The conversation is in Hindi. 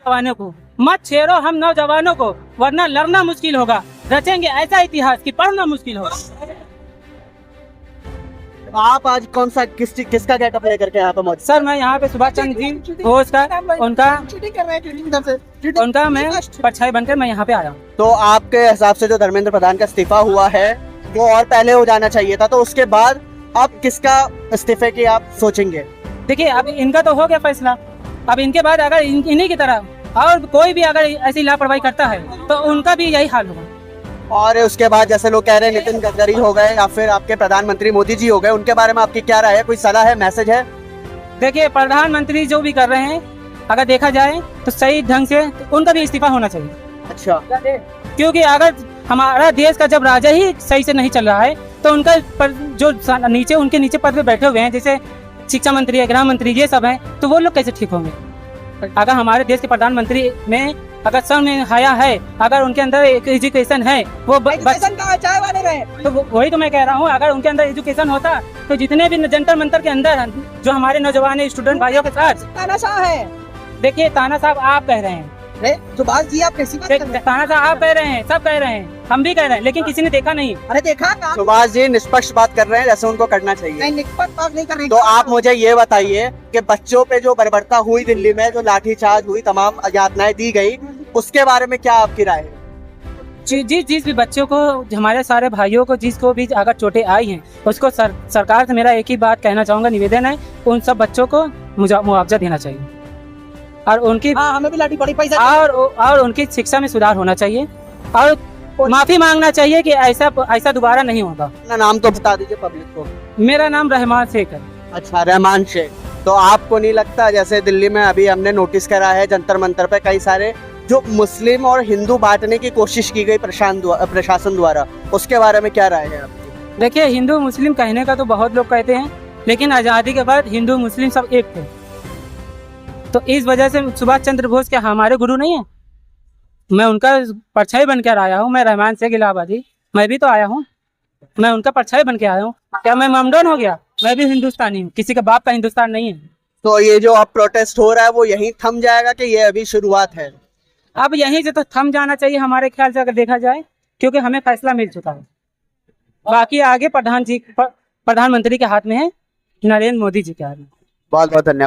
नौजवानों को मत छेड़ो हम नौजवानों को, वरना लड़ना मुश्किल होगा। रचेंगे ऐसा इतिहास कि पढ़ना मुश्किल होगा। आप आज कौन सा किसका गेटअप लेकर के यहाँ पे मौजूद? सर मैं यहाँ पे सुभाष चंद्र जी बोस का उनका मैं परछाई बनकर मैं यहाँ पे आया हूँ। तो आपके हिसाब से जो धर्मेंद्र प्रधान का इस्तीफा हुआ है वो और पहले हो जाना चाहिए था, तो उसके बाद अब किसका इस्तीफे की आप सोचेंगे? देखिए अब इनका तो हो गया फैसला, अब इनके बाद अगर इन्हीं की तरह और कोई भी अगर ऐसी लापरवाही करता है तो उनका भी यही हाल होगा। और उसके बाद जैसे लोग कह रहे हैं नितिन गडकरी हो गए या फिर आपके प्रधानमंत्री मोदी जी हो गए, उनके बारे में आपकी क्या राय है? कोई सलाह है, मैसेज है? देखिए प्रधानमंत्री जो भी कर रहे हैं अगर देखा जाए तो सही ढंग से तो उनका भी इस्तीफा होना चाहिए। अच्छा, क्योंकि अगर हमारा देश का जब राजा ही सही से नहीं चल रहा है तो उनका जो नीचे उनके नीचे पद पे बैठे हुए हैं जैसे शिक्षा मंत्री है, गृह मंत्री, ये सब हैं, तो वो लोग कैसे ठीक होंगे? अगर हमारे देश के प्रधानमंत्री में अगर सब में हया है, अगर उनके अंदर एक एजुकेशन है, वो तो वही तो मैं कह रहा हूँ, अगर उनके अंदर एजुकेशन होता तो जितने भी जंतर मंतर के अंदर जो हमारे नौजवान स्टूडेंट भाइयों के साथ तानाशाह है। देखिए ताना साहब आप कह रहे हैं, सुभाष जी आप कैसी बात कर रहे हैं? ताना साहब आप कह रहे हैं, सब कह रहे हैं, हम भी कह रहे हैं, लेकिन किसी ने देखा नहीं। अरे देखा ना, सुभाष जी निष्पक्ष बात कर रहे हैं जैसे उनको करना चाहिए। नहीं निष्पक्ष बात नहीं कर रहे। तो आप मुझे ये बताइए कि बच्चों पे जो बर्बरता हुई दिल्ली में, जो लाठीचार्ज हुई, तमाम यातनाएं दी गई, उसके बारे में क्या आपकी राय है? जिस भी बच्चों को, हमारे सारे भाइयों को जिसको भी अगर चोटें आई हैं उसको सरकार से मेरा एक ही बात कहना चाहूँगा, निवेदन है, उन सब बच्चों को मुआवजा देना चाहिए और उनकी हमें भी लाठी पड़ी पैसा और उनकी शिक्षा में सुधार होना चाहिए और माफी मांगना चाहिए कि ऐसा दोबारा नहीं होगा। अपना नाम तो बता दीजिए पब्लिक को। मेरा नाम रहमान शेख है। अच्छा, रहमान शेख। तो आपको नहीं लगता जैसे दिल्ली में अभी हमने नोटिस करा है जंतर मंतर पे कई सारे जो मुस्लिम और हिंदू बांटने की कोशिश की गई प्रशासन द्वारा, उसके बारे में क्या राय है आपकी? देखिए हिंदू मुस्लिम कहने का तो बहुत लोग कहते हैं, लेकिन आज़ादी के बाद हिंदू मुस्लिम सब एक थे, तो इस वजह से सुभाष चंद्र बोस क्या हमारे गुरु नहीं है? मैं उनका परछाई बन कर आया हूँ। मैं रहमान शेख इलाहाबादी, मैं भी तो आया हूँ, मैं उनका परछाई बन के आया हूँ। क्या मैं ममडन हो गया? मैं भी हिंदुस्तानी हूँ, किसी का बाप का हिंदुस्तान नहीं है। तो ये जो अब प्रोटेस्ट हो रहा है वो यहीं थम जाएगा कि ये अभी शुरुआत है? अब यहीं से तो थम जाना चाहिए हमारे ख्याल से अगर देखा जाए, क्योंकि हमें फैसला मिल चुका है। बाकी आगे प्रधानमंत्री के हाथ में है, नरेंद्र मोदी जी के हाथ में। बहुत बहुत धन्यवाद।